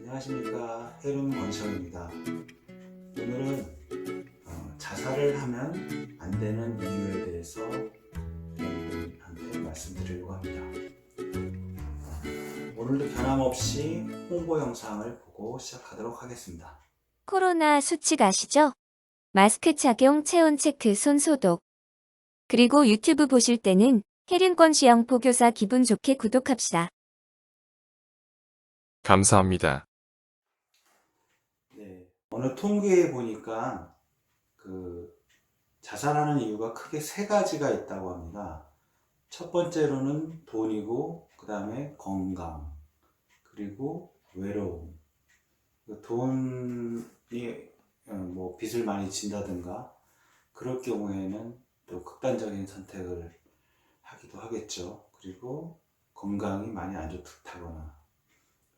안녕하십니까, 해룸 권시영입니다. 오늘은 자살을 하면 안 되는 이유에 대해서 여러분한테 말씀드리려고 합니다. 오늘도 변함없이 홍보 영상을 보고 시작하도록 하겠습니다. 코로나 수칙 아시죠? 마스크 착용, 체온 체크, 손 소독. 그리고 유튜브 보실 때는 혜린권시영 보교사 기분 좋게 구독합시다. 감사합니다. 네, 어느 통계에 보니까 자살하는 이유가 크게 세 가지가 있다고 합니다. 첫 번째로는 돈이고, 그 다음에 건강, 그리고 외로움. 돈이 빚을 많이 진다든가 그럴 경우에는 또 극단적인 선택을 하기도 하겠죠. 그리고 건강이 많이 안 좋다거나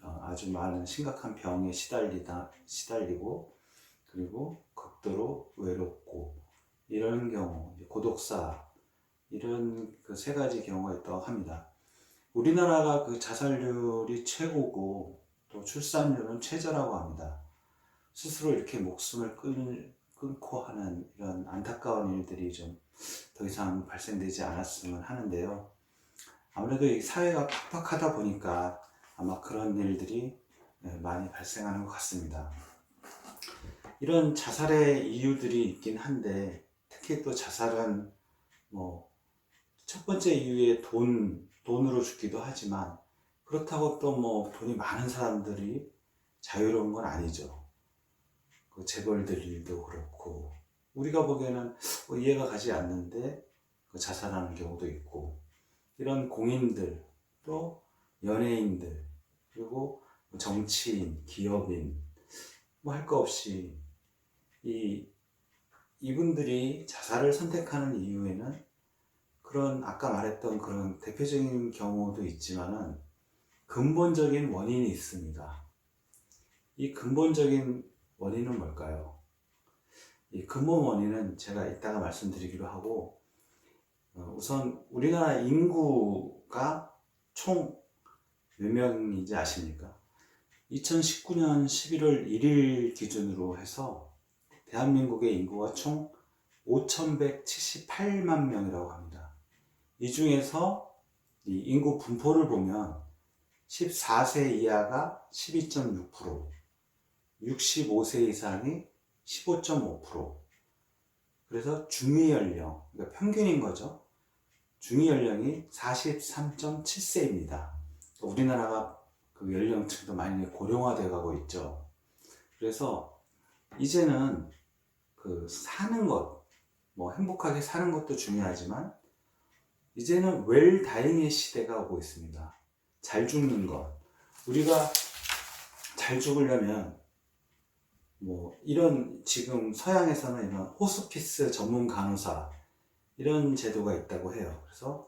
아주 많은 심각한 병에 시달리고, 그리고 극도로 외롭고, 이런 경우, 고독사, 이런 그 세 가지 경우가 있다고 합니다. 우리나라가 그 자살률이 최고고, 또 출산율은 최저라고 합니다. 스스로 이렇게 목숨을 끊고 하는 이런 안타까운 일들이 좀 더 이상 발생되지 않았으면 하는데요. 아무래도 이 사회가 팍팍하다 보니까 아마 그런 일들이 많이 발생하는 것 같습니다. 이런 자살의 이유들이 있긴 한데, 특히 또 자살은 첫 번째 이유에 돈으로 죽기도 하지만, 그렇다고 또 돈이 많은 사람들이 자유로운 건 아니죠. 그 재벌들 일도 그렇고, 우리가 보기에는 이해가 가지 않는데 자살하는 경우도 있고, 이런 공인들, 또 연예인들, 그리고 정치인, 기업인, 할 거 없이 이분들이 자살을 선택하는 이유에는 그런 아까 말했던 그런 대표적인 경우도 있지만은 근본적인 원인이 있습니다. 이 근본적인 원인은 뭘까요? 이 근본 원인은 제가 이따가 말씀드리기로 하고, 우선 우리나라 인구가 총 몇 명인지 아십니까? 2019년 11월 1일 기준으로 해서 대한민국의 인구가 총 5,178만 명이라고 합니다. 이 중에서 이 인구 분포를 보면 14세 이하가 12.6%, 65세 이상이 15.5%, 그래서 중위연령, 그러니까 평균인 거죠. 중위연령이 43.7세입니다. 우리나라가 그 연령층도 많이 고령화되어 가고 있죠. 그래서 이제는 그 사는 것, 행복하게 사는 것도 중요하지만, 이제는 웰다잉의 시대가 오고 있습니다. 잘 죽는 것. 우리가 잘 죽으려면 이런, 지금 서양에서는 이런 호스피스 전문 간호사, 이런 제도가 있다고 해요. 그래서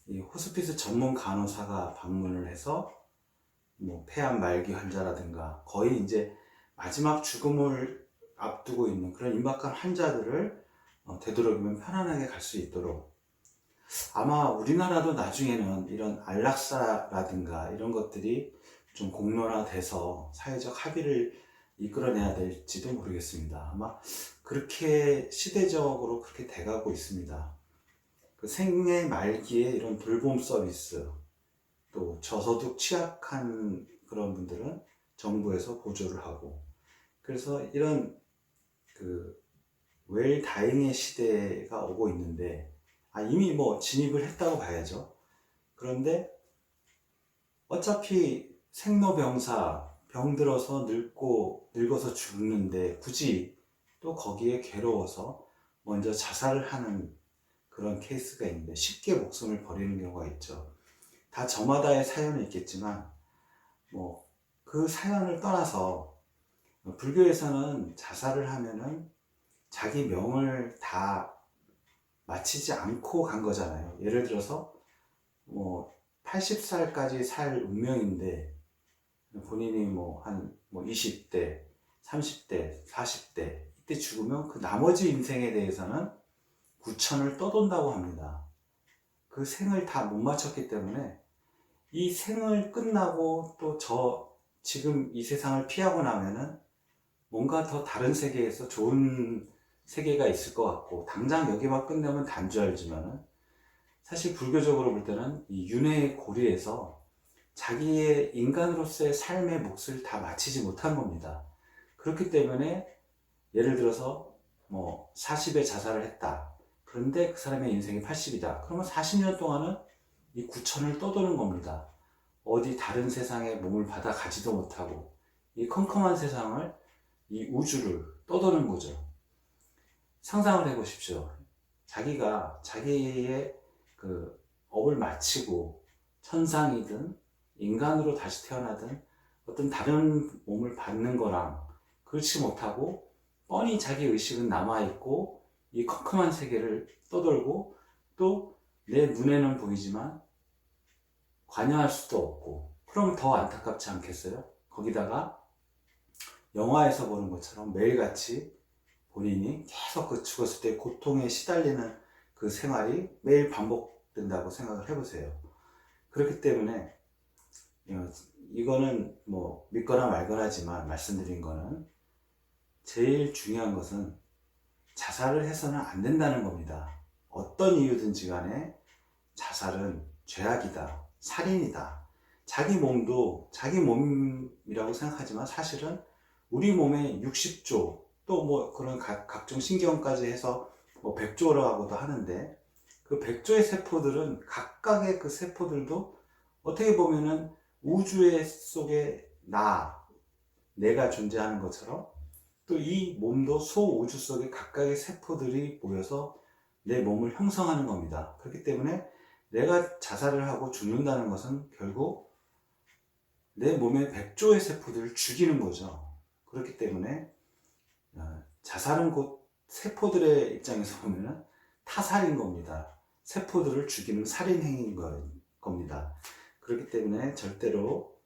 이 호스피스 전문 간호사가 방문을 해서 폐암 말기 환자라든가 거의 이제 마지막 죽음을 앞두고 있는 그런 임박한 환자들을 되도록이면 편안하게 갈 수 있도록, 아마 우리나라도 나중에는 이런 안락사라든가 이런 것들이 좀 공론화돼서 사회적 합의를 이끌어내야 될지도 모르겠습니다. 아마 그렇게 시대적으로 그렇게 돼가고 있습니다. 그 생애 말기에 이런 돌봄 서비스, 또 저소득 취약한 그런 분들은 정부에서 보조를 하고, 그래서 이런 그 웰다잉의 시대가 오고 있는데, 이미 진입을 했다고 봐야죠. 그런데 어차피 생로병사, 병들어서 늙어서 죽는데 굳이 또 거기에 괴로워서 먼저 자살을 하는 그런 케이스가 있는데, 쉽게 목숨을 버리는 경우가 있죠. 다 저마다의 사연은 있겠지만, 그 사연을 떠나서 불교에서는 자살을 하면은 자기 명을 다 마치지 않고 간 거잖아요. 예를 들어서 80살까지 살 운명인데, 본인이 한 20대, 30대, 40대 이때 죽으면 그 나머지 인생에 대해서는 구천을 떠돈다고 합니다. 그 생을 다 못 마쳤기 때문에 이 생을 끝나고 또 지금 이 세상을 피하고 나면은 뭔가 더 다른 세계에서 좋은 세계가 있을 것 같고, 당장 여기만 끝내면 단 줄 알지만은 사실 불교적으로 볼 때는 이 윤회의 고리에서 자기의 인간으로서의 삶의 몫을 다 마치지 못한 겁니다. 그렇기 때문에 예를 들어서 뭐 40에 자살을 했다. 그런데 그 사람의 인생이 80이다. 그러면 40년 동안은 이 구천을 떠도는 겁니다. 어디 다른 세상에 몸을 받아 가지도 못하고 이 컴컴한 세상을, 이 우주를 떠도는 거죠. 상상을 해보십시오. 자기가 자기의 그 업을 마치고 천상이든 인간으로 다시 태어나든 어떤 다른 몸을 받는 거랑 그렇지 못하고 뻔히 자기 의식은 남아있고 이 컴컴한 세계를 떠돌고 또 내 눈에는 보이지만 관여할 수도 없고, 그럼 더 안타깝지 않겠어요? 거기다가 영화에서 보는 것처럼 매일같이 본인이 계속 그 죽었을 때 고통에 시달리는 그 생활이 매일 반복된다고 생각을 해보세요. 그렇기 때문에 이거는 뭐 믿거나 말거나지만 말씀드린 거는, 제일 중요한 것은 자살을 해서는 안 된다는 겁니다. 어떤 이유든지 간에 자살은 죄악이다, 살인이다. 자기 몸도 자기 몸이라고 생각하지만 사실은 우리 몸에 60조, 또 뭐 그런 각종 신경까지 해서 뭐 100조라고도 하는데, 그 100조의 세포들은 각각의 그 세포들도 어떻게 보면은 우주의 속에 내가 존재하는 것처럼, 또 이 몸도 소우주 속에 각각의 세포들이 모여서 내 몸을 형성하는 겁니다. 그렇기 때문에 내가 자살을 하고 죽는다는 것은 결국 내 몸의 100조의 세포들을 죽이는 거죠. 그렇기 때문에 자살은 곧 세포들의 입장에서 보면 타살인 겁니다. 세포들을 죽이는 살인 행위인 겁니다. 그렇기 때문에 절대로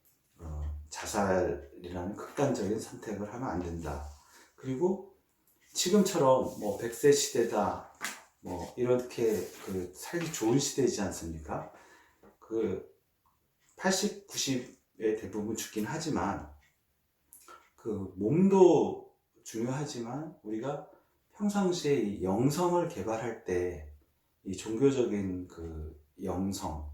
자살이라는 극단적인 선택을 하면 안 된다. 그리고 지금처럼 뭐 100세 시대다, 뭐 이렇게 그 살기 좋은 시대이지 않습니까? 그 80, 90의 대부분 죽긴 하지만 그 몸도 중요하지만 우리가 평상시에 이 영성을 개발할 때 이 종교적인 그 영성,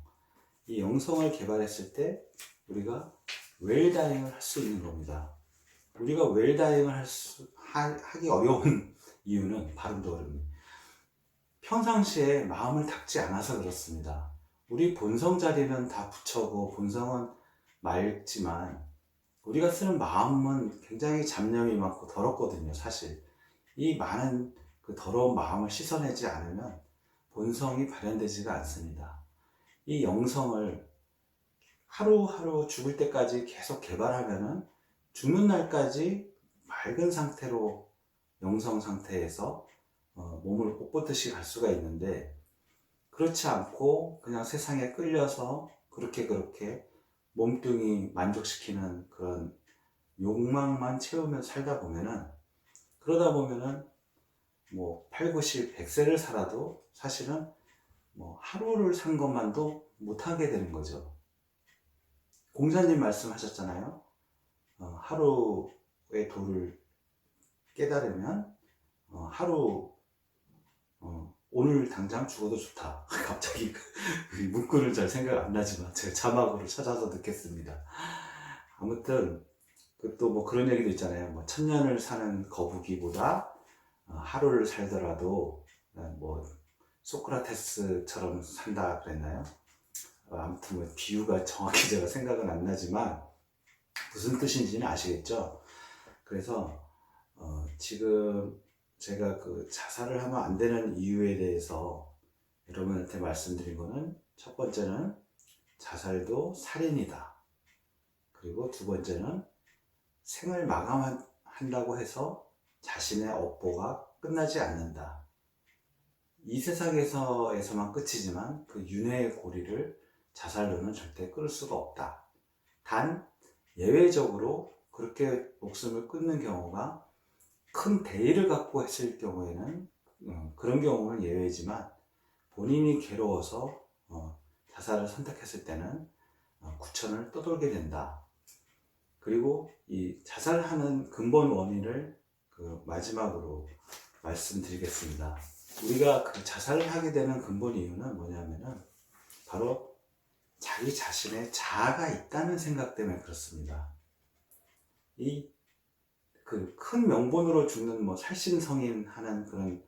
이 영성을 개발했을 때 우리가 웰다잉을 할 수 있는 겁니다. 우리가 웰다잉을 하기 어려운 이유는, 발음도 어렵네, 평상시에 마음을 닦지 않아서 그렇습니다. 우리 본성 자리는 다 부처고 본성은 맑지만 우리가 쓰는 마음은 굉장히 잡념이 많고 더럽거든요. 사실 이 많은 그 더러운 마음을 씻어내지 않으면 본성이 발현되지가 않습니다. 이 영성을 하루하루 죽을 때까지 계속 개발하면은 죽는 날까지 맑은 상태로, 영성 상태에서 몸을 꼿꼿이 갈 수가 있는데, 그렇지 않고 그냥 세상에 끌려서 그렇게 몸뚱이 만족시키는 그런 욕망만 채우며 살다 보면은, 그러다 보면은 뭐 8, 90, 100세를 살아도 사실은 뭐 하루를 산 것만도 못하게 되는 거죠. 공자님 말씀하셨잖아요. 하루의 도를 깨달으면 오늘 당장 죽어도 좋다. 갑자기 문구를 잘 생각 안 나지만 제가 자막으로 찾아서 넣겠습니다. 아무튼 또 뭐 그런 얘기도 있잖아요. 뭐 1000년을 사는 거북이보다 하루를 살더라도 뭐 소크라테스처럼 산다 그랬나요? 아무튼 뭐 비유가 정확히 제가 생각은 안 나지만 무슨 뜻인지는 아시겠죠? 그래서 지금 제가 그 자살을 하면 안 되는 이유에 대해서 여러분한테 말씀드린 거는, 첫 번째는 자살도 살인이다. 그리고 두 번째는 생을 마감한다고 해서 자신의 업보가 끝나지 않는다. 이 세상에서만 끝이지만 그 윤회의 고리를 자살로는 절대 끊을 수가 없다. 단 예외적으로 그렇게 목숨을 끊는 경우가 큰 대의를 갖고 했을 경우에는 그런 경우는 예외지만, 본인이 괴로워서 자살을 선택했을 때는 구천을 떠돌게 된다. 그리고 이 자살하는 근본 원인을 그 마지막으로 말씀드리겠습니다. 우리가 그 자살을 하게 되는 근본 이유는 뭐냐면은 바로 자기 자신의 자아가 있다는 생각 때문에 그렇습니다. 이 그 큰 명분으로 죽는 뭐 살신성인 하는 그런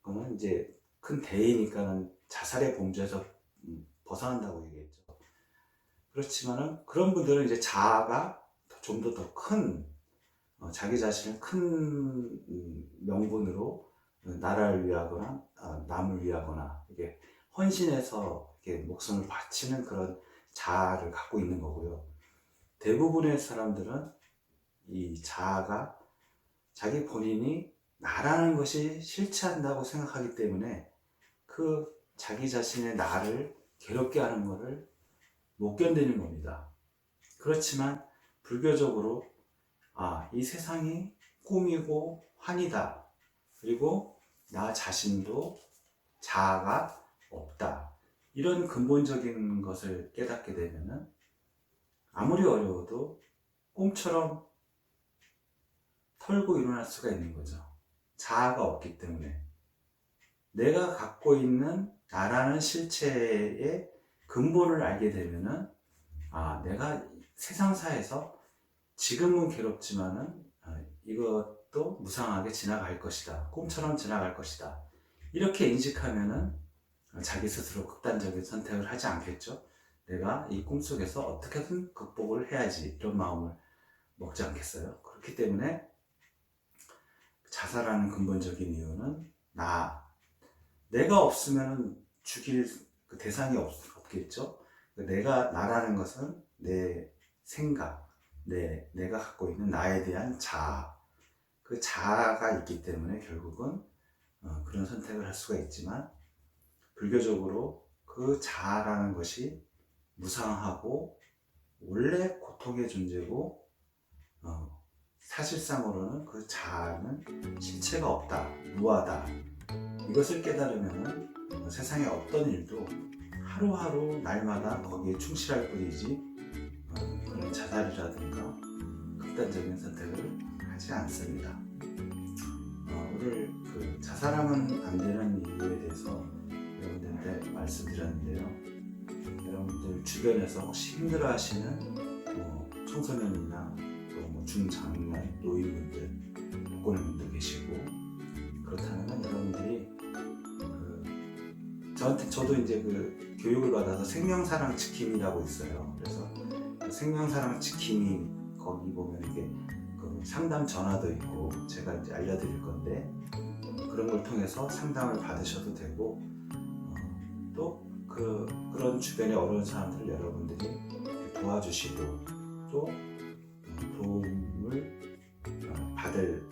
거는 이제 큰 대의니까는 자살의 범죄에서 벗어난다고 얘기했죠. 그렇지만은 그런 분들은 이제 자아가 좀 더 큰 자기 자신을 큰 명분으로 나라를 위하거나 남을 위하거나 이게 헌신해서 이렇게 목숨을 바치는 그런 자아를 갖고 있는 거고요. 대부분의 사람들은 이 자아가 자기 본인이 나라는 것이 실체한다고 생각하기 때문에 그 자기 자신의 나를 괴롭게 하는 것을 못 견디는 겁니다. 그렇지만 불교적으로 이 세상이 꿈이고 환이다. 그리고 나 자신도 자아가 없다. 이런 근본적인 것을 깨닫게 되면은 아무리 어려워도 꿈처럼 털고 일어날 수가 있는 거죠. 자아가 없기 때문에. 내가 갖고 있는 나라는 실체의 근본을 알게 되면은 내가 세상사에서 지금은 괴롭지만은 이것도 무상하게 지나갈 것이다. 꿈처럼 지나갈 것이다. 이렇게 인식하면은 자기 스스로 극단적인 선택을 하지 않겠죠. 내가 이 꿈속에서 어떻게든 극복을 해야지 이런 마음을 먹지 않겠어요. 그렇기 때문에 자살하는 근본적인 이유는 내가 없으면 죽일 그 대상이 없겠죠. 나라는 것은 내 생각, 내가 갖고 있는 나에 대한 자아, 그 자아가 있기 때문에 결국은 그런 선택을 할 수가 있지만 불교적으로 그 자아라는 것이 무상하고 원래 고통의 존재고 사실상으로는 그 자아는 실체가 없다, 무하다. 이것을 깨달으면 세상의 어떤 일도 하루하루 날마다 거기에 충실할 뿐이지 그런 자살이라든가 극단적인 선택을 하지 않습니다. 오늘 그 자살하면 안 되는 이유에 대해서 여러분들한테 말씀드렸는데요. 여러분들 주변에서 혹시 힘들어하시는 청소년이나 또 중장년, 노인분들, 독거노인분들 계시고 그렇다면 여러분들이 저도 이제 그 교육을 받아서 생명사랑 지킴이라고 있어요. 그래서 그 생명사랑 지킴이 거기 보면 이게 그 상담 전화도 있고 제가 이제 알려드릴 건데 그런 걸 통해서 상담을 받으셔도 되고 또 그런 주변에 어려운 사람들을 여러분들이 도와주시고 또 도움을 받을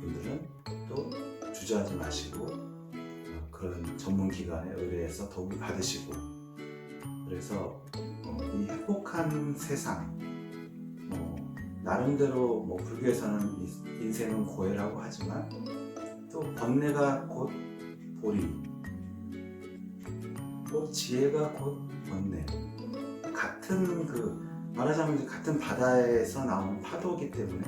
분들은 또 주저하지 마시고 그런 전문기관에 의뢰해서 도움을 받으시고 그래서 이 행복한 세상 나름대로 불교에서는 인생은 고해라고 하지만 또 번뇌가 곧 보리 또 지혜가 곧 번뇌 말하자면 같은 바다에서 나오는 파도이기 때문에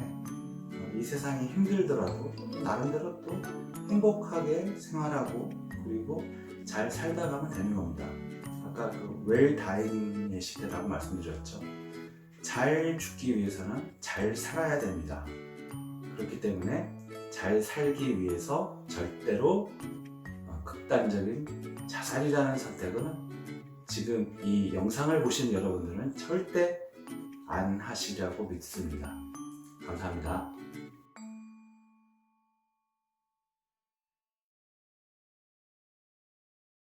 이 세상이 힘들더라도 나름대로 또 행복하게 생활하고 그리고 잘 살다 가면 되는 겁니다. 아까 그 웰다잉의 시대라고 말씀드렸죠. 잘 죽기 위해서는 잘 살아야 됩니다. 그렇기 때문에 잘 살기 위해서 절대로 극단적인 자살이라는 선택은 지금 이 영상을 보신 여러분들은 절대 안 하시려고 믿습니다. 감사합니다.